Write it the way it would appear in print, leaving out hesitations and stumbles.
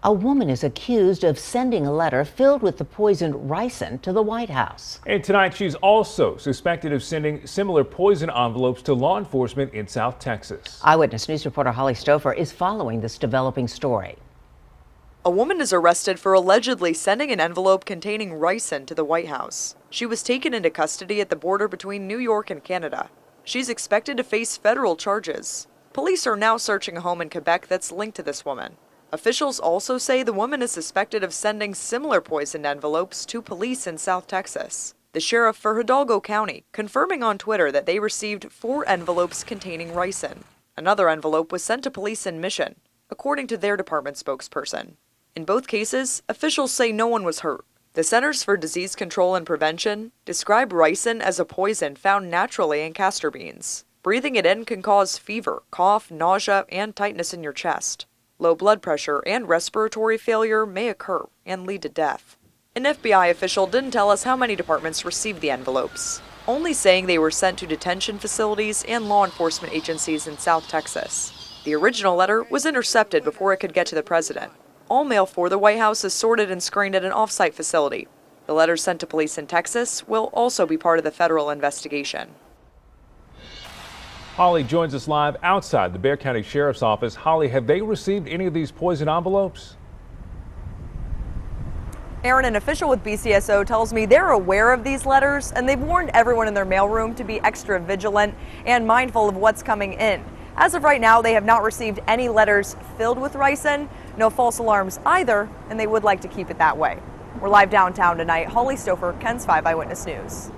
A woman is accused of sending a letter filled with the poison ricin to the White House. And tonight, she's also suspected of sending similar poison envelopes to law enforcement in South Texas. Eyewitness News reporter Holly Stouffer is following this developing story. A woman is arrested for allegedly sending an envelope containing ricin to the White House. She was taken into custody at the border between New York and Canada. She's expected to face federal charges. Police are now searching a home in Quebec that's linked to this woman. Officials also say the woman is suspected of sending similar poisoned envelopes to police in South Texas. The sheriff for Hidalgo County confirming on Twitter that they received 4 envelopes containing ricin. Another envelope was sent to police in Mission, according to their department spokesperson. In both cases, officials say no one was hurt. The Centers for Disease Control and Prevention describe ricin as a poison found naturally in castor beans. Breathing it in can cause fever, cough, nausea, and tightness in your chest. Low blood pressure and respiratory failure may occur and lead to death. An FBI official didn't tell us how many departments received the envelopes, only saying they were sent to detention facilities and law enforcement agencies in South Texas. The original letter was intercepted before it could get to the president. All mail for the White House is sorted and screened at an off-site facility. The letters sent to police in Texas will also be part of the federal investigation. Holly joins us live outside the Bexar County Sheriff's Office. Holly, have they received any of these poison envelopes? Aaron, an official with BCSO tells me they're aware of these letters and they've warned everyone in their mailroom to be extra vigilant and mindful of what's coming in. As of right now, they have not received any letters filled with ricin, no false alarms either, and they would like to keep it that way. We're live downtown tonight. Holly Stouffer, KENS 5 Eyewitness News.